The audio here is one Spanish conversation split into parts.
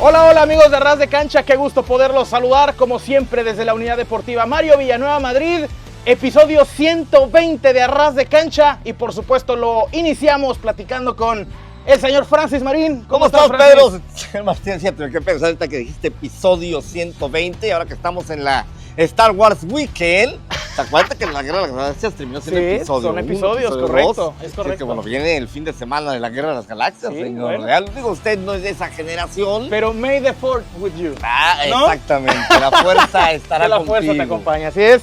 Hola, hola amigos de Ras de Cancha, qué gusto poderlos saludar como siempre desde la Unidad Deportiva Mario Villanueva, Madrid. Episodio 120 de Ras de Cancha y por supuesto lo iniciamos platicando con el señor Francis Marín. ¿Cómo estás, Pedro? Señor Martín, sí, tengo que pensar ahorita que dijiste episodio 120 y ahora que estamos en la Star Wars Weekend. ¿Te acuerdas que la Guerra de las Galaxias terminó siendo episodio 1? Son episodios, correcto, es correcto. Sí, que bueno, viene el fin de semana de la Guerra de las Galaxias, sí, señor. Bueno. Real. Digo, usted no es de esa generación. Pero may the force with you. ¿No? Exactamente, la fuerza estará la contigo. fuerza te acompaña, así es.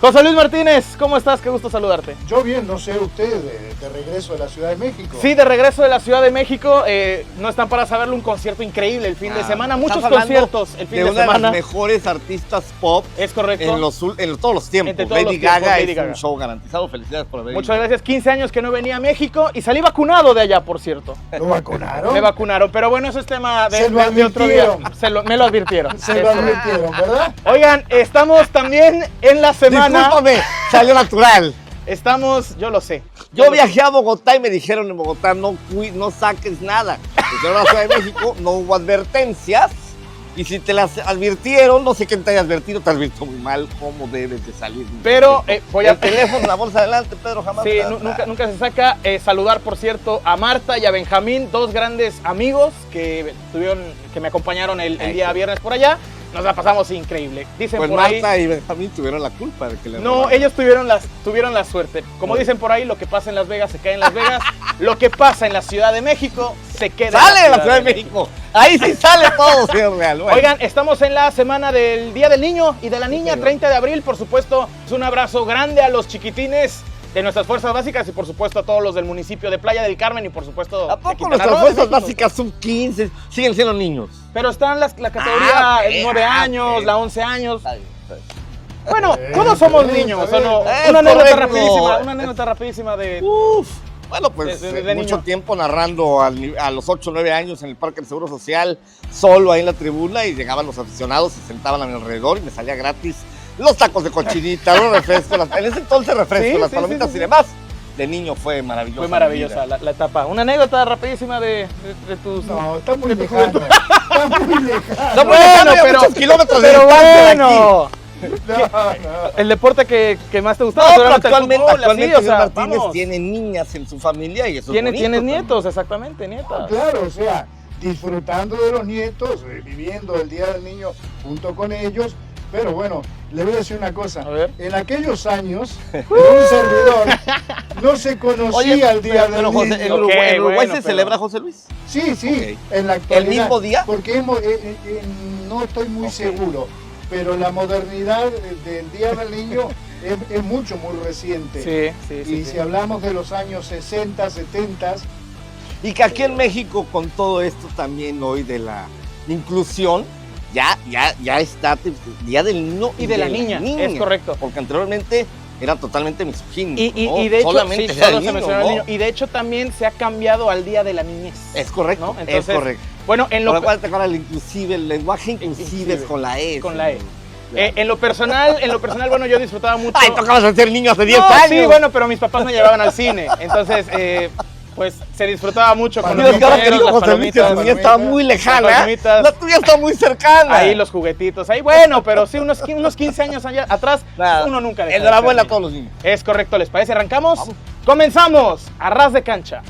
José Luis Martínez, ¿cómo estás? Qué gusto saludarte. Yo bien, no sé usted, de regreso de la Ciudad de México. Sí, de regreso de la Ciudad de México. No están para saberlo, un concierto increíble el fin de semana. Muchos conciertos el fin de semana. De una de las mejores artistas pop. Es correcto. En todos los tiempos. Entre todos Lady los tiempos, Gaga Lady es Gaga. un show garantizado. Felicidades por haber Muchas ido. gracias. 15 años que no venía a México y salí vacunado de allá, por cierto. ¿Lo vacunaron? Me vacunaron, pero bueno, eso es tema Se lo de otro día. advirtieron. Me lo advirtieron. Se lo advirtieron, ¿verdad? Oigan, estamos también en la semana. Discúlpame, salió natural. Estamos, yo lo sé. Yo viajé a Bogotá y me dijeron en Bogotá no saques nada. Porque en la Ciudad de México no hubo advertencias. Y si te las advirtieron, no sé quién te haya advertido, te advirtió muy mal cómo debes de salir. Pero voy a... El teléfono, la bolsa adelante, Pedro, jamás. Sí, nunca se saca. Saludar, por cierto, a Marta y a Benjamín, dos grandes amigos que me acompañaron el día viernes por allá. Nos la pasamos increíble. Dicen Pues por ahí... Marta y Benjamín tuvieron la culpa de que le No, robaron. ellos tuvieron la suerte. Como dicen por ahí, lo que pasa en Las Vegas se queda en Las Vegas. Lo que pasa en la Ciudad de México se queda ¡Sale de en la Ciudad de México! Ahí sí sale todo, señor Real. Bueno. Oigan, estamos en la semana del Día del Niño y de la Niña, Sí, 30 de abril, por supuesto. Es un abrazo grande a los chiquitines de nuestras fuerzas básicas y por supuesto a todos los del municipio de Playa del Carmen y por supuesto ¿A de poco Quintana nuestras Roo, de fuerzas México? básicas son 15? Siguen siendo niños. Pero están la categoría 9 años, ok. la 11 años. Está bien, está bien. Bueno, todos somos niños, ¿o no? Es Una correcto. anécdota rapidísima de... Uf. Bueno, pues de mucho niño. tiempo narrando a los 8 o 9 años en el Parque del Seguro Social, solo ahí en la tribuna, y llegaban los aficionados, se sentaban a mi alrededor y me salía gratis los tacos de cochinita, los refrescos, en ese entonces refrescos, Sí, las sí, palomitas sí. y demás. De niño fue maravilloso. Fue maravillosa la etapa. Una anécdota rapidísima de tus... No, está muy lejano. Está muy lejano. No, Bueno, pero pero- muchos kilómetros de Pero distancia de aquí. bueno, No. el deporte que más te No, gustaba. pero seguramente el actualmente, fútbol, así, o sea, Martínez vamos. tiene niñas en su familia y eso Tienes es bonito nietos, también. exactamente, nietas. Claro, o sea, disfrutando de los nietos, viviendo el Día del Niño junto con ellos. Pero bueno, le voy a decir una cosa. A ver. En aquellos años, en un servidor, no se conocía Oye, el Día del pero José, Niño. ¿en Uruguay bueno, se pero- celebra, José Luis? Sí, sí, Ok. en la actualidad. ¿El mismo día? Porque no estoy muy Ok. seguro, pero la modernidad del Día del Niño es muy reciente. Sí. Y si hablamos de los años 60, 70, Y que aquí en México, con todo esto también hoy de la inclusión, ya está Día del Niño Y de la niña, es correcto. Porque anteriormente era totalmente misogínio. Y de hecho, solamente sí, Día solo del se Niño, menciona al ¿no? niño. Y de hecho también se ha cambiado al Día de la Niñez. Es correcto, ¿no? Entonces, es correcto. Bueno, en Por lo lo cual te acuerdas el inclusive, el lenguaje inclusive es con la E. con la E. Claro. En lo personal, bueno, yo disfrutaba mucho. Ay, tocabas a ser niño hace 10 No, años. sí, bueno, pero mis papás me llevaban al cine. Entonces, pues se disfrutaba mucho con Mira, los es que ahora que compañeros, dijo las José Luis que palomitas. la mía estaba muy Las lejana, palomitas. la tuya está muy cercana. Ahí los juguetitos, ahí bueno, pero sí, unos 15 años atrás, Nada. uno nunca deja de Enhorabuena ser a todos los niños. niño. Es correcto, ¿les parece? ¿Arrancamos? Comenzamos a Ras de Cancha.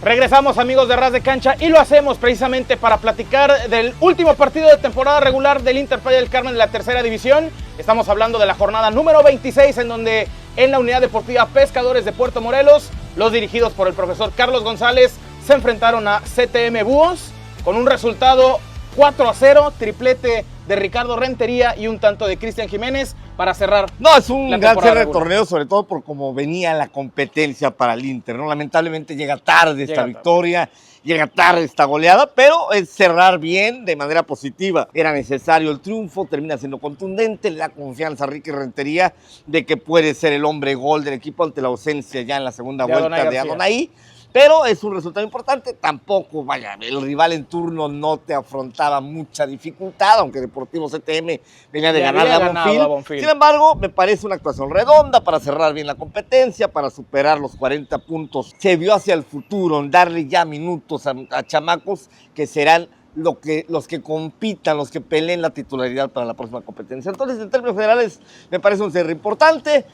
Regresamos, amigos de Ras de Cancha, y lo hacemos precisamente para platicar del último partido de temporada regular del Inter Playa del Carmen de la tercera división. Estamos hablando de la jornada número 26, en donde en la Unidad Deportiva Pescadores de Puerto Morelos, los dirigidos por el profesor Carlos González, se enfrentaron a CTM Búhos con un resultado 4-0, triplete de Ricardo Rentería y un tanto de Cristian Jiménez para cerrar. No, es un la gran temporada cierre de regular. torneo, sobre todo por cómo venía la competencia para el Inter, ¿no? Lamentablemente llega tarde esta Llega victoria, llega tarde esta goleada, pero es cerrar bien de manera positiva. Era necesario el triunfo, termina siendo contundente, le da confianza a Ricky Rentería de que puede ser el hombre gol del equipo ante la ausencia ya en la segunda De vuelta Adonai de García. Adonai. Pero es un resultado importante, tampoco, vaya, el rival en turno no te afrontaba mucha dificultad, aunque Deportivo CTM venía de ganar a Bonfil. Sin embargo, me parece una actuación redonda para cerrar bien la competencia, para superar los 40 puntos. Se vio hacia el futuro, en darle ya minutos a chamacos que serán los que compitan, los que peleen la titularidad para la próxima competencia. Entonces, en términos generales, me parece un cierre importante.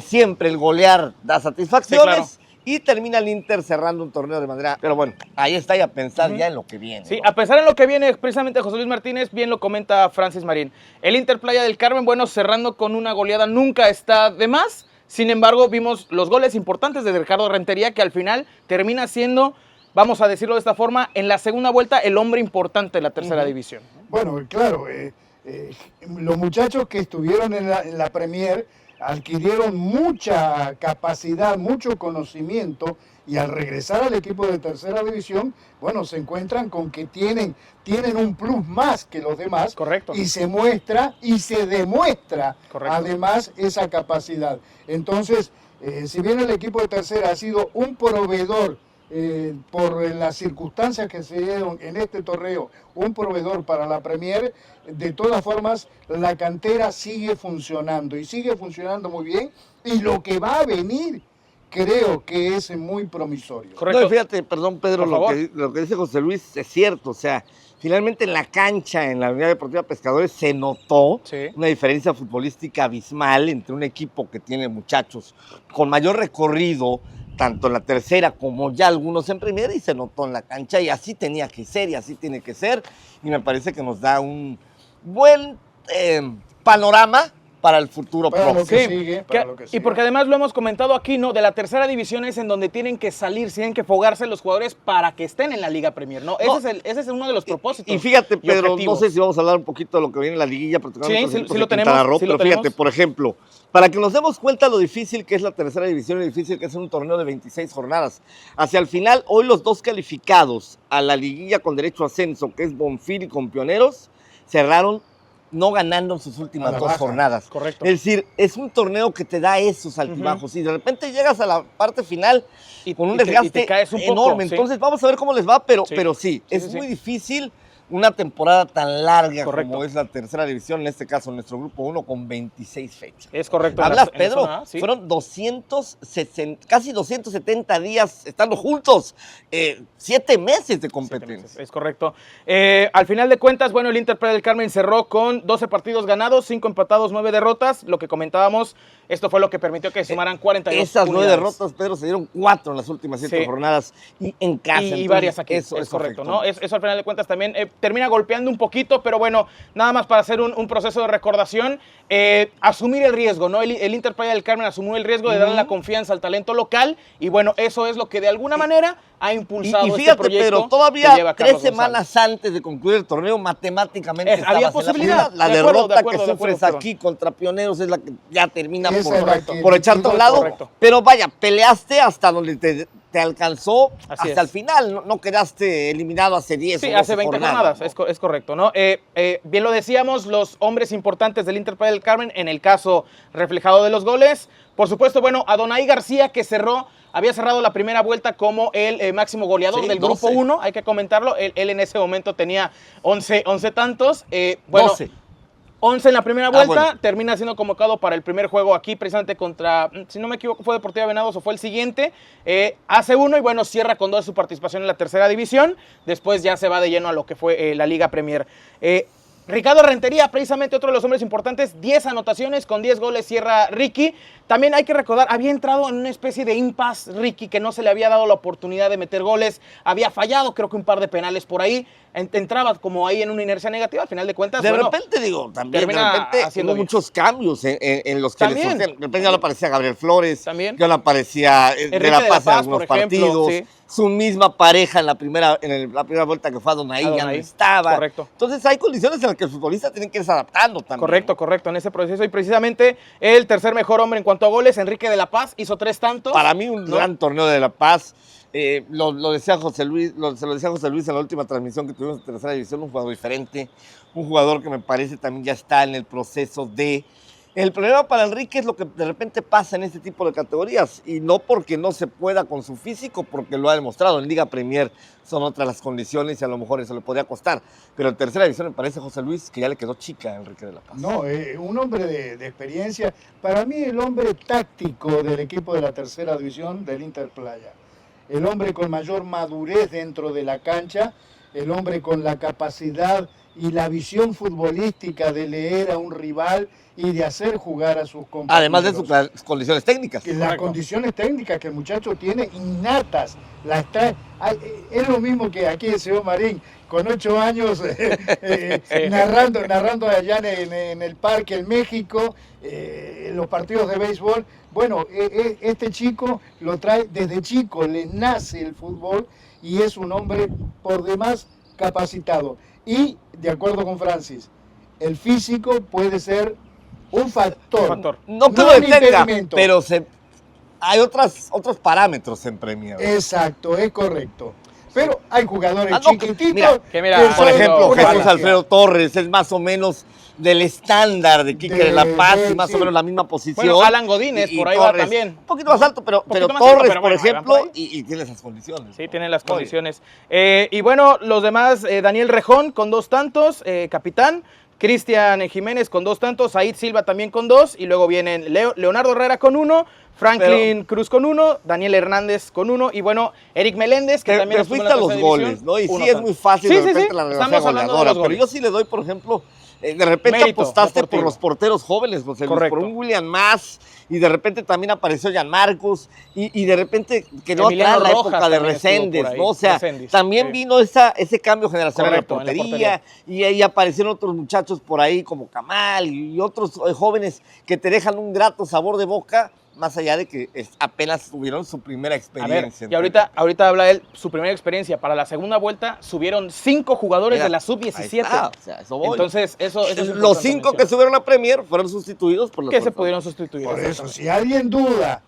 Siempre el golear da satisfacciones. Sí, claro. Y termina el Inter cerrando un torneo de manera... Pero bueno, ahí está y a pensar ya en lo que viene. Sí, ¿no? A pensar en lo que viene, precisamente José Luis Martínez, bien lo comenta Francis Marín. El Inter Playa del Carmen, bueno, cerrando con una goleada nunca está de más. Sin embargo, vimos los goles importantes de Ricardo Rentería, que al final termina siendo, vamos a decirlo de esta forma, en la segunda vuelta el hombre importante de la tercera división. Bueno, claro, los muchachos que estuvieron en la Premier adquirieron mucha capacidad, mucho conocimiento, y al regresar al equipo de tercera división, bueno, se encuentran con que tienen un plus más que los demás. Correcto. Y se muestra y se demuestra, correcto, además esa capacidad. Entonces, si bien el equipo de tercera ha sido un proveedor, por las circunstancias que se dieron en este torneo, un proveedor para la Premier, de todas formas la cantera sigue funcionando y sigue funcionando muy bien, y lo que va a venir creo que es muy promisorio. Correcto. No, fíjate, perdón Pedro, lo que dice José Luis es cierto, o sea, finalmente en la cancha, en la Unidad Deportiva Pescadores, se notó una diferencia futbolística abismal entre un equipo que tiene muchachos con mayor recorrido, tanto en la tercera como ya algunos en primera, y se notó en la cancha, y así tenía que ser, y así tiene que ser, y me parece que nos da un buen panorama para el futuro próximo. Y porque además lo hemos comentado aquí, ¿no? De la tercera división es en donde tienen que salir, tienen que fogarse los jugadores para que estén en la Liga Premier, ¿no? Ese es uno de los propósitos. Y fíjate, Pedro, no sé si vamos a hablar un poquito de lo que viene en la liguilla, sí lo tenemos. Pero fíjate, por ejemplo, para que nos demos cuenta lo difícil que es la tercera división y difícil que es un torneo de 26 jornadas. Hacia el final, hoy los dos calificados a la liguilla con derecho a ascenso, que es Bonfil y con Pioneros, cerraron no ganando sus últimas dos jornadas. Correcto. Es decir, es un torneo que te da esos altibajos, y de repente llegas a la parte final con un desgaste enorme. Entonces vamos a ver cómo les va, pero sí, es muy difícil una temporada tan larga como es la tercera división, en este caso nuestro grupo 1, con 26 fechas. Es correcto. ¿Hablas, Pedro? Fueron 260, casi 270 días estando juntos, 7 meses de competencia. Es correcto. Al final de cuentas, bueno, el Inter Playa del Carmen cerró con 12 partidos ganados, 5 empatados, 9 derrotas. Lo que comentábamos, esto fue lo que permitió que sumaran 42 Esas unidades. 9 derrotas, Pedro, se dieron 4 en las últimas 7 jornadas, y en casa. Y varias aquí, eso es correcto, ¿no? Eso al final de cuentas también termina golpeando un poquito, pero bueno, nada más para hacer un proceso de recordación, asumir el riesgo, ¿no? El Inter Playa del Carmen asumió el riesgo de darle la confianza al talento local, y bueno, eso es lo que de alguna manera ha impulsado fíjate, este proyecto. Pero todavía 3 semanas antes de concluir el torneo, matemáticamente había posibilidad. La derrota que sufres aquí contra Pioneros es la que ya termina por echarte a un lado. Correcto. Pero vaya, peleaste hasta donde te alcanzó, hasta el final. No quedaste eliminado hace 10 Sí, hace 20 jornadas, ¿no? Es correcto, ¿no? Bien lo decíamos, los hombres importantes del Inter Playa del Carmen, en el caso reflejado de los goles. Por supuesto, bueno, Adonai García, que había cerrado la primera vuelta como el máximo goleador del grupo 1, hay que comentarlo. Él en ese momento tenía 11 tantos. 12. 11 en la primera vuelta, termina siendo convocado para el primer juego aquí, precisamente contra, si no me equivoco, fue Deportiva Venados o fue el siguiente. Hace 1 y bueno, cierra con 2 su participación en la tercera división. Después ya se va de lleno a lo que fue la Liga Premier. Ricardo Rentería, precisamente otro de los hombres importantes, 10 anotaciones, con 10 goles cierra Ricky. También hay que recordar, había entrado en una especie de impasse Ricky, que no se le había dado la oportunidad de meter goles, había fallado creo que un par de penales por ahí, entraba como ahí en una inercia negativa, al final de cuentas. De repente hubo muchos cambios en los que de repente ya no aparecía Gabriel Flores, ya no aparecía de la Paz en algunos partidos. Su misma pareja en la primera vuelta que fue a Adonai ya no estaba. Correcto. Entonces hay condiciones en las que el futbolista tiene que irse adaptando también. Correcto, en ese proceso. Y precisamente el tercer mejor hombre en cuanto a goles, Enrique de la Paz, hizo 3 tantos. Para mí un gran torneo de la Paz. Lo decía José Luis, se lo decía José Luis en la última transmisión que tuvimos en tercera división, un jugador diferente, un jugador que me parece también ya está en el proceso de El problema para Enrique es lo que de repente pasa en este tipo de categorías, y no porque no se pueda con su físico, porque lo ha demostrado. En Liga Premier son otras las condiciones y a lo mejor eso le podría costar. Pero en tercera división me parece, José Luis, que ya le quedó chica a Enrique de la Paz. No, un hombre de experiencia. Para mí el hombre táctico del equipo de la tercera división del Inter Playa. El hombre con mayor madurez dentro de la cancha, el hombre con la capacidad y la visión futbolística de leer a un rival y de hacer jugar a sus compañeros. Además de sus condiciones técnicas. Que las condiciones técnicas que el muchacho tiene innatas, las trae. Es lo mismo que aquí el señor Marín, con 8 años narrando allá en el parque en México, los partidos de béisbol. Bueno, este chico lo trae desde chico, le nace el fútbol y es un hombre por demás capacitado. Y, de acuerdo con Francis, el físico puede ser un factor. No que lo detenga, pero hay otros parámetros en Premier. Exacto, es correcto. Pero hay jugadores chiquititos. Por ejemplo, Jesús Alfredo Torres es más o menos del estándar de Quique de la Paz y más o menos la misma posición. Bueno, Alan Godínez por ahí Torres, va también. Un poquito más alto, pero Torres, por ejemplo, y tiene esas condiciones. Sí, tiene las condiciones. Y bueno, los demás, Daniel Rejón con 2 tantos, capitán. Cristian Jiménez con 2 tantos, Said Silva también con 2, y luego vienen Leonardo Herrera con 1, Franklin Cruz con 1, Daniel Hernández con 1, y bueno, Eric Meléndez, que también fuiste a los goles, ¿no? Y sí es muy fácil de repente la relación goleadora, pero yo sí le doy, por ejemplo, de repente mérito apostaste deportivo por los porteros jóvenes, José Luis, por un William Mas, y de repente también apareció Jan Marcos, y de repente quedó atrás la época de Reséndez, ¿no? O sea, también vino ese cambio generacional en la portería, y ahí aparecieron otros muchachos por ahí como Kamal y otros jóvenes que te dejan un grato sabor de boca, más allá de que apenas tuvieron su primera experiencia. A ver, y ahorita habla él, su primera experiencia. Para la segunda vuelta subieron 5 jugadores de la sub-17. O sea, eso voy. Entonces, eso es los 5 que subieron a Premier fueron sustituidos por los que se pudieron sustituir. Por eso, si alguien duda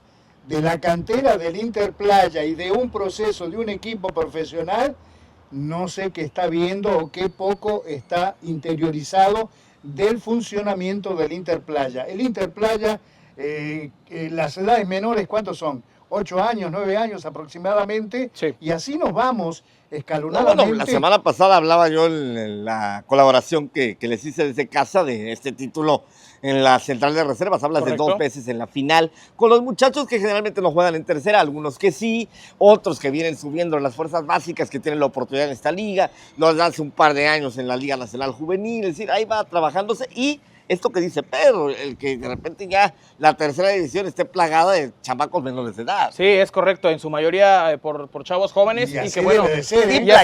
de la cantera del Inter Playa y de un proceso de un equipo profesional, no sé qué está viendo o qué poco está interiorizado del funcionamiento del Inter Playa. El Inter Playa, las edades menores, ¿cuántos son? 8 años, 9 años aproximadamente, y así nos vamos escalonadamente. Bueno, la semana pasada hablaba yo en la colaboración que les hice desde casa de este título en la central de reservas. Hablas de 2 veces en la final, con los muchachos que generalmente no juegan en tercera, algunos que sí, otros que vienen subiendo en las fuerzas básicas, que tienen la oportunidad en esta liga, los hace un par de años en la Liga Nacional Juvenil, es decir, ahí va trabajándose. Y esto que dice Pedro, el que de repente ya la tercera división esté plagada de chamacos menores de edad. Sí, es correcto, en su mayoría por chavos jóvenes, y que bueno, y así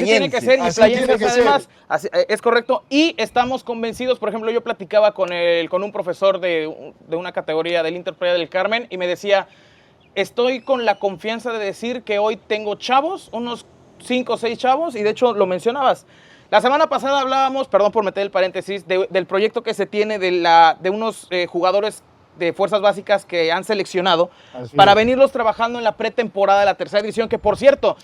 tiene que ser, y playenses además, así, es correcto, y estamos convencidos. Por ejemplo, yo platicaba con un profesor de una categoría del Inter Playa del Carmen, y me decía, estoy con la confianza de decir que hoy tengo chavos, unos 5 o 6 chavos, y de hecho lo mencionabas. La semana pasada hablábamos, perdón por meter el paréntesis, del proyecto que se tiene de unos jugadores de fuerzas básicas que han seleccionado para venirlos trabajando en la pretemporada de la tercera división, que por cierto,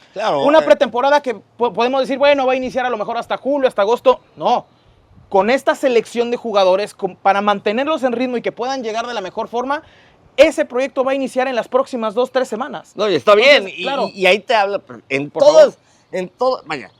una pretemporada que podemos decir, bueno, va a iniciar a lo mejor hasta julio, hasta agosto. No, con esta selección de jugadores, para mantenerlos en ritmo y que puedan llegar de la mejor forma, ese proyecto va a iniciar en las próximas 2-3 semanas. No, y está bien, y ahí te habla, vaya,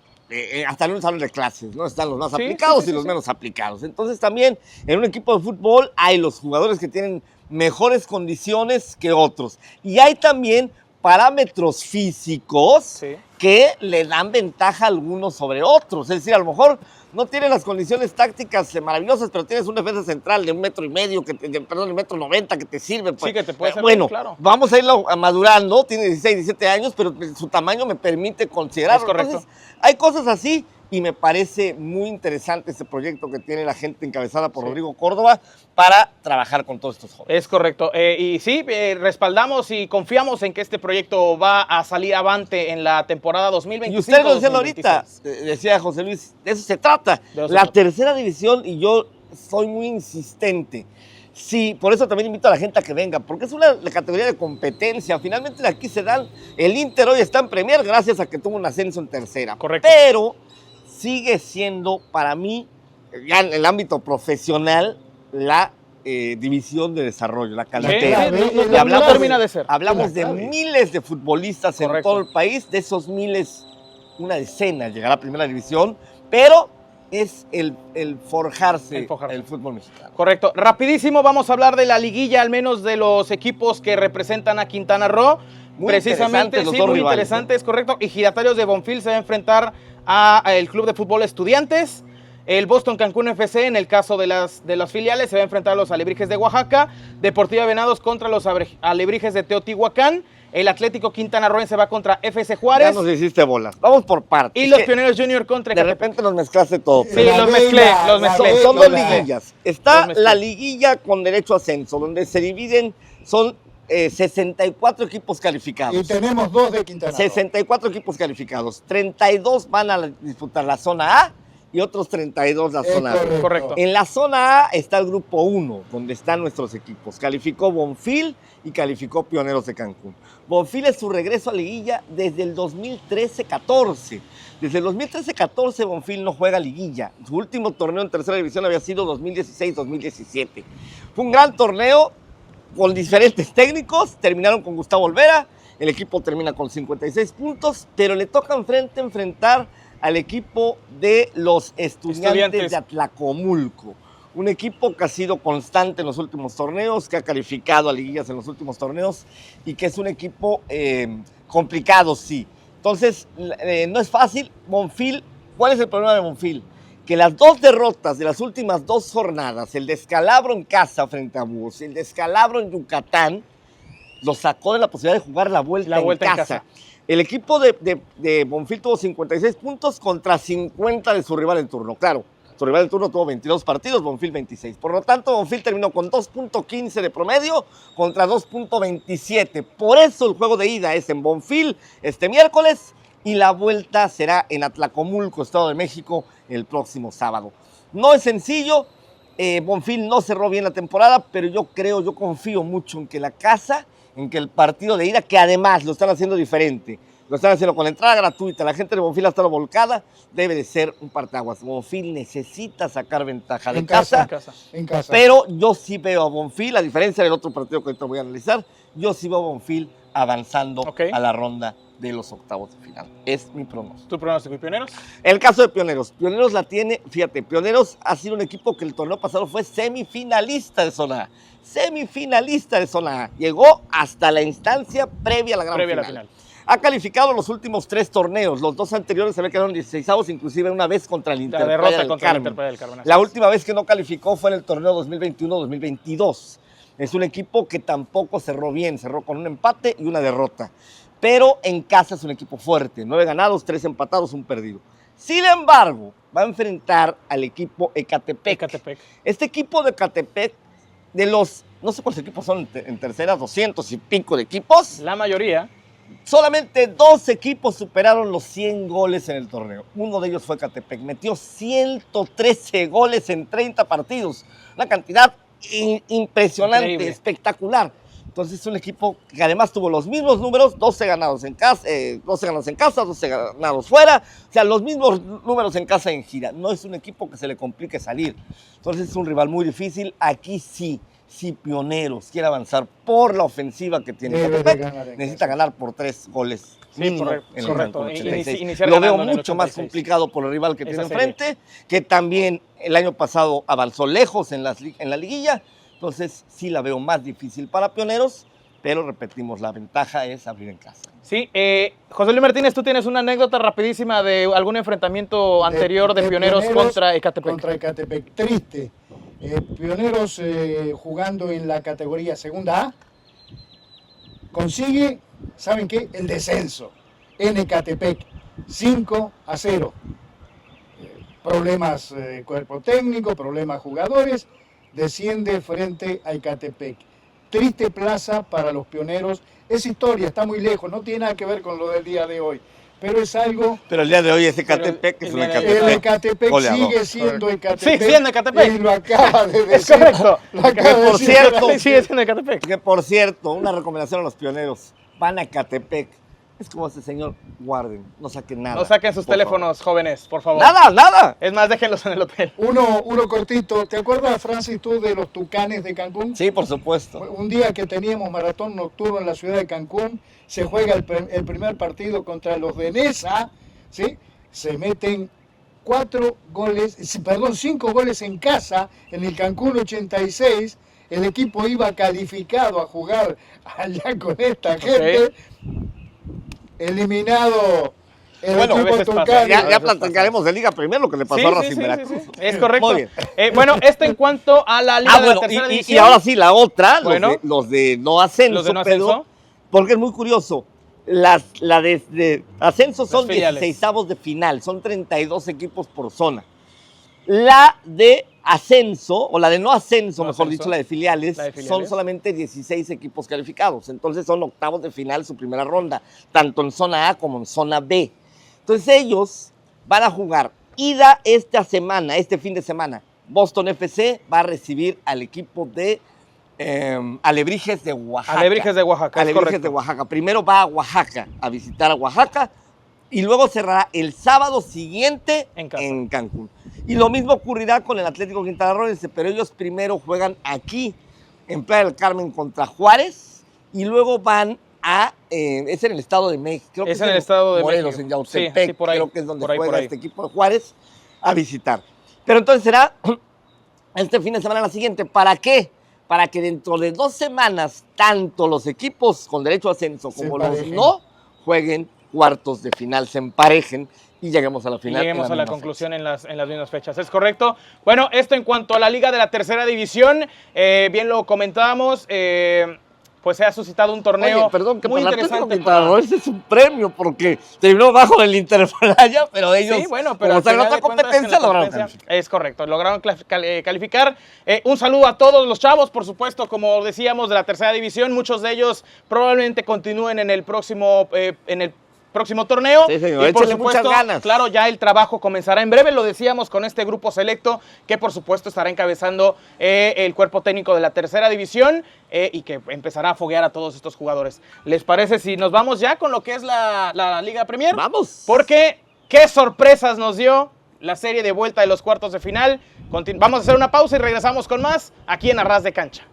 hasta en un salón de clases, ¿no? Están los más aplicados y los menos aplicados. Entonces también en un equipo de fútbol hay los jugadores que tienen mejores condiciones que otros. Y hay también parámetros físicos que le dan ventaja a algunos sobre otros. Es decir, a lo mejor no tienes las condiciones tácticas maravillosas, pero tienes un defensa central de 1,90 m, perdón, 1,90 m que te sirve. Pues. Sí, que te puede servir, bueno, claro. Vamos a irlo madurando, tiene 16, 17 años, pero su tamaño me permite considerarlo. Es correcto. Entonces, hay cosas así, y me parece muy interesante este proyecto que tiene la gente encabezada por Rodrigo Córdoba para trabajar con todos estos jóvenes. Es correcto. Y sí, respaldamos y confiamos en que este proyecto va a salir avante en la temporada 2025. Y ustedes lo decían ahorita, decía José Luis, de eso se trata. La tercera división, y yo soy muy insistente. Sí, por eso también invito a la gente a que venga, porque es una categoría de competencia. Finalmente de aquí se dan. El Inter hoy está en Premier gracias a que tuvo un ascenso en tercera. Correcto. Pero sigue siendo para mí, ya en el ámbito profesional, la división de desarrollo, la Sí, cantera. no termina de ser. Hablamos de miles de futbolistas en Correcto. todo el país, de esos miles, una decena llegará a primera división, pero es el forjarse el fútbol mexicano. Correcto. Rapidísimo, vamos a hablar de la liguilla, al menos de los equipos que representan a Quintana Roo. Muy Precisamente, interesantes los sí, dos muy rivales, interesante, es correcto. Y Giratarios de Bonfil se va a enfrentar al Club de Fútbol Estudiantes. El Boston Cancún FC, en el caso de las filiales, se va a enfrentar a los Alebrijes de Oaxaca. Deportiva Venados contra los Alebrijes de Teotihuacán. El Atlético Quintana Roo se va contra FC Juárez. Ya nos hiciste bolas. Vamos por partes. Y los Pioneros Junior contra De Ecatepec. repente nos mezclaste todo. Sí, los mezclé. Son dos la- liguillas. Está Los mezclé. la liguilla con derecho a ascenso, donde se dividen, son 64 equipos calificados. Y tenemos 2 de Quintana Roo. 64 equipos calificados. 32 van a disputar la zona A y otros 32 la Es zona B. Correcto. En la zona A está el grupo 1, donde están nuestros equipos. Calificó Bonfil y calificó Pioneros de Cancún. Bonfil es su regreso a liguilla desde el 2013-14. Desde el 2013-14 Bonfil no juega liguilla. Su último torneo en tercera división había sido 2016-2017. Fue un gran torneo con diferentes técnicos. Terminaron con Gustavo Olvera. El equipo termina con 56 puntos, pero le toca enfrentar al equipo de los estudiantes de Atlacomulco. Un equipo que ha sido constante en los últimos torneos, que ha calificado a liguillas en los últimos torneos y que es un equipo complicado, sí. Entonces, no es fácil. Bonfil, ¿cuál es el problema de Bonfil? Que las 2 derrotas de las últimas 2 jornadas, el descalabro en casa frente a Búhos y el descalabro en Yucatán, lo sacó de la posibilidad de jugar la vuelta en casa. El equipo de Bonfil tuvo 56 puntos contra 50 de su rival en turno. Claro, su rival en turno tuvo 22 partidos, Bonfil 26. Por lo tanto, Bonfil terminó con 2.15 de promedio contra 2.27. Por eso el juego de ida es en Bonfil este miércoles y la vuelta será en Atlacomulco, Estado de México, el próximo sábado. No es sencillo, Bonfil no cerró bien la temporada, pero yo confío mucho en que la casa, en que el partido de ida, que además lo están haciendo diferente, lo están haciendo con entrada gratuita, la gente de Bonfil ha estado volcada, debe de ser un parteaguas. Bonfil necesita sacar ventaja de casa, En casa. pero yo sí veo a Bonfil, a diferencia del otro partido que ahorita voy a analizar, yo sí veo a Bonfil avanzando a la ronda de los octavos de final. Es mi pronóstico. ¿Tu pronóstico y Pioneros? El caso de Pioneros. Pioneros la tiene, fíjate, Pioneros ha sido un equipo que el torneo pasado fue semifinalista de zona A. Semifinalista de zona A. Llegó hasta la instancia previa a la gran final. Ha calificado los últimos 3 torneos. Los 2 anteriores se ve que eran 16avos, inclusive una vez contra el La derrota contra el Interplaya del Carmen. La última vez que no calificó fue en el torneo 2021-2022. Es un equipo que tampoco cerró bien, cerró con un empate y una derrota. Pero en casa es un equipo fuerte, 9 ganados, 3 empatados, 1 perdido. Sin embargo, va a enfrentar al equipo Ecatepec. Este equipo de Ecatepec, de los, no sé cuántos equipos son en tercera, 200 y pico de equipos. La mayoría. Solamente 2 equipos superaron los 100 goles en el torneo. Uno de ellos fue Ecatepec, metió 113 goles en 30 partidos. Una cantidad impresionante, increíble, espectacular. Entonces es un equipo que además tuvo los mismos números, 12 ganados en casa, 12 ganados fuera, o sea, los mismos números en casa y en gira. No es un equipo que se le complique salir. Entonces es un rival muy difícil. Aquí sí, si Pioneros quiere avanzar por la ofensiva que tiene Ecatepec, necesita ganar por 3 goles. Sí, correcto. Lo veo mucho más complicado por el rival que tiene enfrente, que también el año pasado avanzó lejos en la liguilla. Entonces sí la veo más difícil para Pioneros, pero repetimos, la ventaja es abrir en casa. Sí, José Luis Martínez, tú tienes una anécdota rapidísima de algún enfrentamiento anterior de Pioneros contra Ecatepec. Contra Ecatepec, triste. Pioneros jugando en la categoría segunda A, consigue, ¿saben qué? El descenso en Ecatepec, 5-0. Problemas cuerpo técnico, problemas jugadores, desciende frente a Ecatepec. Triste plaza para los Pioneros. Es historia, está muy lejos, no tiene nada que ver con lo del día de hoy. Pero es algo... Pero el día de hoy es Ecatepec, es un Ecatepec. El Ecatepec sigue siendo Ecatepec. Sí, siendo Ecatepec. Y lo acaba de decir. Es correcto. Por cierto, sigue siendo Ecatepec. Que por cierto, una recomendación a los Pioneros. Van a Ecatepec. Es como ese señor, guarden, no saquen nada. No saquen sus teléfonos, jóvenes, por favor. Nada. Es más, déjenlos en el hotel. Uno cortito. ¿Te acuerdas, Francis, tú de los Tucanes de Cancún? Sí, por supuesto. Un día que teníamos maratón nocturno en la ciudad de Cancún, se juega el primer partido contra los de Nesa, ¿sí? Se meten 5 goles en casa en el Cancún 86. El equipo iba calificado a jugar allá con esta gente. Eliminado el equipo Tucán. Ya platicaremos de Liga Premier, lo que le pasó a Racing Veracruz. Sí. Es correcto. Muy bien. Bueno, esto en cuanto a la Liga de la Tercera División. Y ahora sí, la otra, Bueno, los de no ascenso. Los de no ascenso. Pedro, porque es muy curioso. La de ascenso son 16avos de final, son 32 equipos por zona. La de ascenso, o la de no ascenso, mejor dicho, la de filiales, son solamente 16 equipos calificados. Entonces son octavos de final su primera ronda, tanto en zona A como en zona B. Entonces ellos van a jugar ida este fin de semana. Boston FC va a recibir al equipo de Alebrijes de Oaxaca. Alebrijes de Oaxaca, Alebrijes de Oaxaca. Primero va a Oaxaca, a visitar a Oaxaca, y luego cerrará el sábado siguiente en Cancún. Y lo mismo ocurrirá con el Atlético Quintana Roo, pero ellos primero juegan aquí, en Playa del Carmen contra Juárez, y luego van a, es en el Estado de México, creo que es en el Estado de Morelos, México. en Yautepec, sí, por ahí, creo que es donde por ahí, juega este equipo de Juárez, a visitar. Pero entonces será este fin de semana la siguiente. ¿Para qué? Para que dentro de 2 semanas, tanto los equipos con derecho a ascenso como los no jueguen cuartos de final, se emparejen y lleguemos a la final. Lleguemos a la conclusión en las mismas fechas, es correcto. Bueno, esto en cuanto a la Liga de la Tercera División, bien lo comentábamos, pues se ha suscitado un torneo. Oye, perdón, que muy para interesante. Ese es un premio, porque terminó bajo el Interplaya, pero ellos, sí, bueno, pero como están en otra competencia, lograron calificar. Es correcto, lograron calificar. Un saludo a todos los chavos, por supuesto, como decíamos, de la Tercera División. Muchos de ellos probablemente continúen en el próximo torneo. Sí, señor, y por échale supuesto, muchas ganas. claro, ya el trabajo comenzará en breve, lo decíamos, con este grupo selecto que por supuesto estará encabezando el cuerpo técnico de la Tercera División y que empezará a foguear a todos estos jugadores. ¿Les parece si nos vamos ya con lo que es la Liga Premier? ¡Vamos! Porque qué sorpresas nos dio la serie de vuelta de los cuartos de final. Vamos a hacer una pausa y regresamos con más aquí en Arras de Cancha.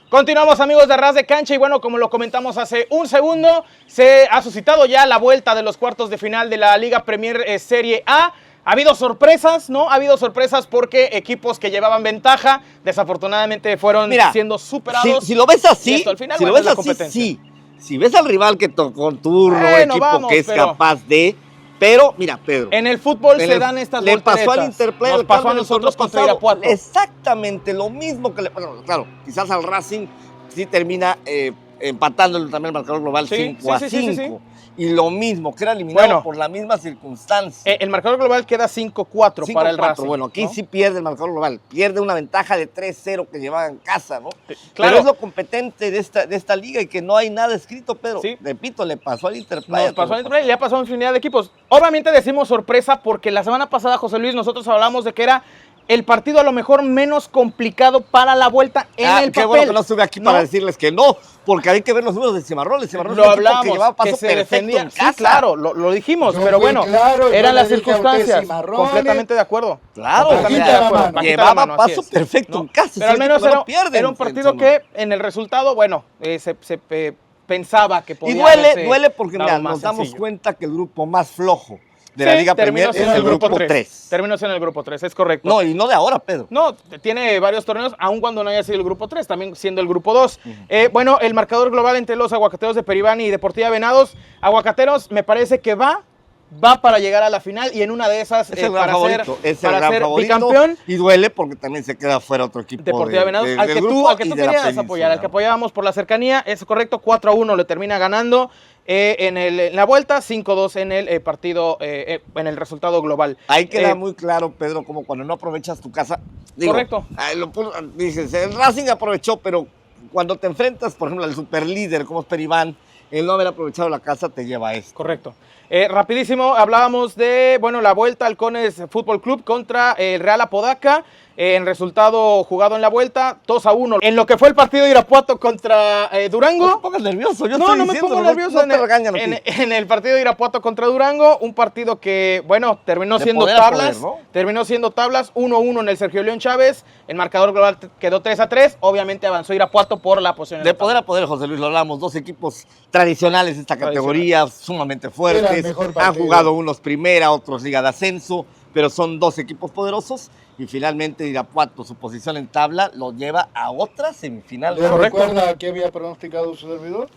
Continuamos, amigos de Arras de Cancha, y bueno, como lo comentamos hace un segundo, se ha suscitado ya la vuelta de los cuartos de final de la Liga Premier Serie A. Ha habido sorpresas, ¿no? Ha habido sorpresas porque equipos que llevaban ventaja, desafortunadamente fueron siendo superados. Si lo ves así, esto, al final, si lo ves así, sí. Si ves al rival que tocó turno, equipo que es capaz de... Pero, mira, Pedro. En el fútbol se dan estas volteretas. Le pasó al Interplay. Nos pasó a nosotros contra Irapuato. Exactamente lo mismo que le pasó. Bueno, claro, quizás al Racing sí termina empatándolo también el marcador global 5-5. Sí. Y lo mismo, que era eliminado por la misma circunstancia. El marcador global queda 5-4 para el Racing. Bueno, aquí sí pierde el marcador global. Pierde una ventaja de 3-0 que llevaba en casa, ¿no? Claro. Pero es lo competente de esta liga y que no hay nada escrito, Pedro. Sí. Repito, le pasó al Interplay. Nos pasó al Interplay y le ha pasado a infinidad de equipos. Obviamente decimos sorpresa porque la semana pasada, José Luis, nosotros hablamos de que era el partido a lo mejor menos complicado para la vuelta en el papel. Qué bueno que no estuve aquí para decirles que no, porque hay que ver los números de Cimarrón. Cimarrón lo hablamos, que llevaba paso que se defendía en casa. Sí, claro, lo dijimos, pero bueno, eran las circunstancias. Completamente de acuerdo. Claro, llevaba paso perfecto en casa. Pero al menos era un partido que en el resultado, bueno, se pensaba que podía Y duele porque mira, nos damos cuenta que el grupo más flojo de la Liga Premier es el grupo 3. Terminó en el grupo 3, es correcto. No, y no de ahora, Pedro. No, tiene varios torneos, aun cuando no haya sido el grupo 3, también siendo el grupo 2. Bueno, el marcador global entre los Aguacateros de Peribán y Deportiva Venados. Aguacateros me parece que va para llegar a la final y en una de esas para ser bicampeón. Y duele porque también se queda fuera otro equipo Deportiva Venados, al que tú querías apoyar, al que apoyábamos por la cercanía, es correcto, 4-1 le termina ganando. En la vuelta, 5-2 en el partido, en el resultado global. Ahí queda muy claro, Pedro, como cuando no aprovechas tu casa. Correcto. Dices, el Racing aprovechó, pero cuando te enfrentas, por ejemplo, al superlíder como es Peribán, el no haber aprovechado la casa te lleva a esto. Correcto. Rapidísimo, hablábamos de, la vuelta Halcones Fútbol Club contra el Real Apodaca. en resultado jugado en la vuelta, 2-1. En lo que fue el partido de Irapuato contra Durango. No te pongas nervioso, yo No, estoy no me diciendo, pongo nervioso. no te regañan a ti. En el partido de Irapuato contra Durango, un partido que, bueno, terminó De siendo poder a tablas. poder, ¿no? Terminó siendo tablas, 1-1 en el Sergio León Chávez. El marcador global quedó 3-3. Obviamente avanzó Irapuato por la posición. De poder a poder, José Luis, lo hablamos, dos equipos tradicionales de esta categoría, sumamente Era el fuertes, mejor han partido. jugado unos primera, otros liga de ascenso, pero son dos equipos poderosos y finalmente Irapuato, su posición en tabla, lo lleva a otra semifinal. ¿Le Correcto. recuerda qué había pronosticado su servidor?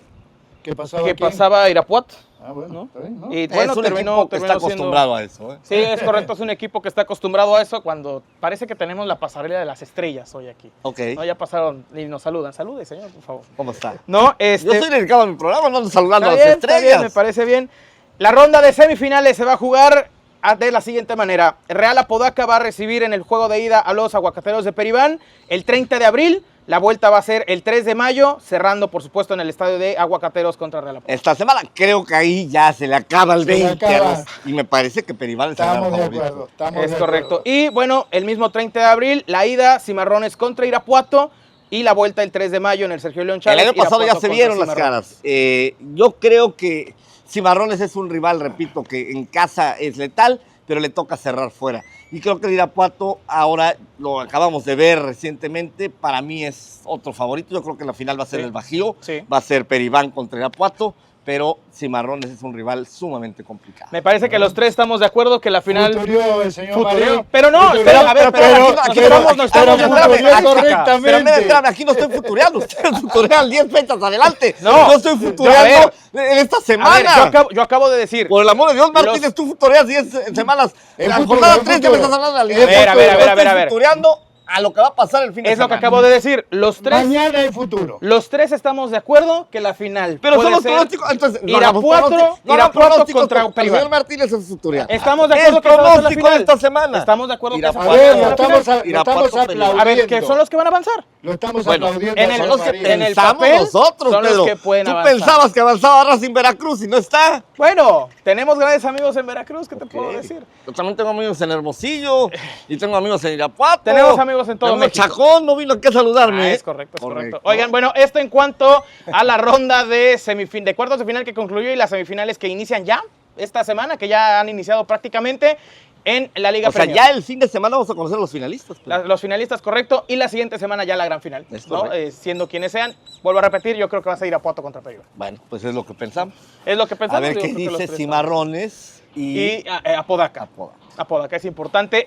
¿Qué pasaba ¿Qué aquí? pasaba Irapuato? Ah, bueno, ¿no? está bien, ¿no? Y bueno, es un equipo que está siendo- acostumbrado a eso. Sí, es correcto, es un equipo que está acostumbrado a eso cuando parece que tenemos la pasarela de las estrellas hoy aquí. Ok, No, ya pasaron y nos saludan. Salude, señor, por favor. ¿cómo está? No, Yo estoy dedicado a mi programa, no ando saludando está a las bien, está estrellas. bien, me parece bien. La ronda de semifinales se va a jugar de la siguiente manera. Real Apodaca va a recibir en el juego de ida a los Aguacateros de Peribán el 30 de abril. La vuelta va a ser el 3 de mayo, cerrando, por supuesto, en el estadio de Aguacateros contra Real Apodaca. Esta semana creo que ahí ya se le acaba el Se le 20 acaba. y me parece que Peribán es el gran Estamos de favorito. acuerdo. Estamos Es de correcto. acuerdo. Y bueno, el mismo 30 de abril, la ida, Cimarrones contra Irapuato. Y la vuelta el 3 de mayo en el Sergio León El Chávez. año pasado ya Irapuato se contra vieron las Cimarrones. caras. Yo creo que Cimarrones es un rival, repito, que en casa es letal, pero le toca cerrar fuera. Y creo que el Irapuato, ahora lo acabamos de ver recientemente, para mí es otro favorito. Yo creo que la final va a ser Sí. el Bajío, Sí. va a ser Peribán contra Irapuato, pero Cimarrones es un rival sumamente complicado. Me parece que los tres estamos de acuerdo que la final. Futurió el señor Futurió. Marín. Pero no, Futurió. espera, a ver, pero aquí aquí no estamos pero entrando en futurió táctica. correctamente. Pero espérame, aquí no estoy futureando, ustedes futurean 10 fechas adelante. No. Yo estoy A futureando en esta A ver, semana. yo acabo de decir. Por el amor de Dios, Martínez, Los- tú futureas 10 semanas. En El la futuro, jornada el 3 ya me futuro. estás hablando de la A Liga. ver, a ver, a Yo ver, estoy a ver. futureando a lo que va a pasar el fin de Es lo semana. que acabo de decir. Los tres. Mañana hay futuro. Los tres estamos de acuerdo que la final. Pero puede son los ser pronósticos. Entonces, no hagamos Irapuato, pronósticos, no hagan Irapuato pronósticos contra porque el Peribán. señor Martínez es futurear. Estamos de acuerdo El que esa va a ser la pronóstico de final. esta semana. Estamos de acuerdo que esa A va a ver, ser lo la estamos, final. lo estamos aplaudiendo. A ver, que son los que van a avanzar. Lo estamos Bueno, aplaudiendo. en a el- San Son los que María. en el pensamos papel nosotros, son los Pedro. que pueden Tú avanzar. pensabas que avanzaba Racing Veracruz y no está. Bueno, tenemos grandes amigos en Veracruz, ¿qué te puedo decir? Yo también tengo amigos en Hermosillo y tengo amigos en Irapuato. Tenemos amigos en todo Mi amigo México. Chacón no vino aquí a saludarme. Ah, es correcto, es correcto. Oigan, bueno, esto en cuanto a la ronda de de cuartos de final que concluyó y las semifinales que inician ya esta semana, que ya han iniciado prácticamente en la Liga O sea, Premier. ya el fin de semana vamos a conocer a los finalistas. Pedro. Los finalistas, correcto, y la siguiente semana ya la gran final, Es ¿no? correcto. Siendo quienes sean. Vuelvo a repetir, yo creo que va a ser Irapuato contra Peribán. Bueno, pues es lo que pensamos. Es lo que pensamos. A ver yo qué creo que los dice tres Cimarrones y y Apodaca. Apodaca. Apodaca es importante.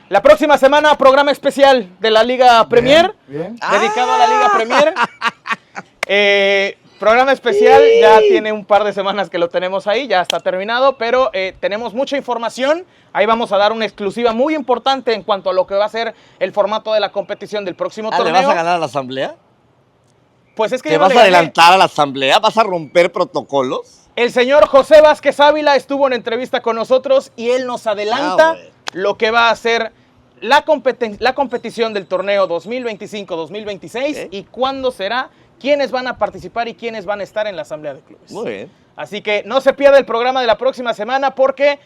La próxima semana, programa especial de la Liga Premier. Bien. Dedicado a la Liga Premier. Programa especial, ya tiene un par de semanas que lo tenemos ahí, ya está terminado, pero tenemos mucha información. Ahí vamos a dar una exclusiva muy importante en cuanto a lo que va a ser el formato de la competición del próximo ¿Le torneo. vas a ganar a la asamblea? Pues es que ¿Te yo no vas le a gané. adelantar a la asamblea? ¿Vas a romper protocolos? El señor José Vázquez Ávila estuvo en entrevista con nosotros y él nos adelanta bueno. lo que va a ser la competición del torneo 2025-2026 Ok. y cuándo será, quiénes van a participar y quiénes van a estar en la asamblea de clubes. Muy bien. Así que no se pierda el programa de la próxima semana porque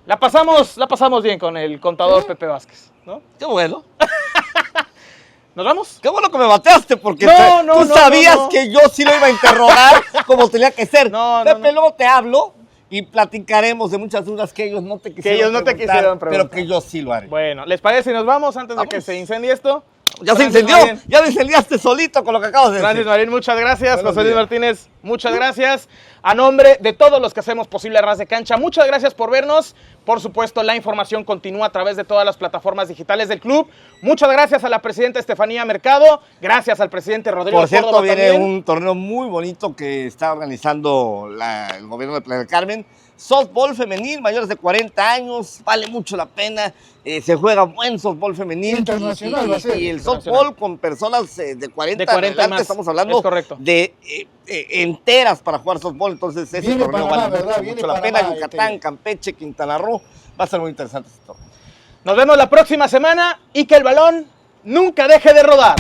la pasamos bien con el contador Pepe Vázquez, ¿no? Qué bueno. ¿Nos vamos? Qué bueno que me bateaste porque No, tú no, sabías no. que yo sí lo iba a interrogar como tenía que ser. No, no, Pepe, no. luego te hablo y platicaremos de muchas dudas que ellos no te quisieron ellos no te quisieron preguntar. pero que yo sí lo haré. Bueno, ¿les parece si nos vamos antes de que Vamos. se incendie esto? Ya se Francis incendió, Marín. ya lo incendiaste solito con lo que acabas de Francis decir. Marín, muchas gracias. Buenos José Luis días. Martínez, muchas gracias. A nombre de todos los que hacemos posible Ras de Cancha, muchas gracias por vernos. Por supuesto, la información continúa a través de todas las plataformas digitales del club. Muchas gracias a la presidenta Estefanía Mercado. Gracias al presidente Rodrigo Por cierto, Córdoba viene también. un torneo muy bonito que está organizando el gobierno de Playa del Carmen. Softball femenil, mayores de 40 años, vale mucho la pena. Se juega buen softball femenil. Internacional va a ser. Y el Internacional. softball con personas de 40, De 40 y adelante, más. estamos hablando Es correcto. de enteras para jugar softball. Entonces, ese Viene torneo Panamá, vale ¿verdad? mucho, Viene mucho la Panamá, pena. Yucatán, este. Campeche, Quintana Roo. Va a ser muy interesante este torneo. Nos vemos la próxima semana y que el balón nunca deje de rodar.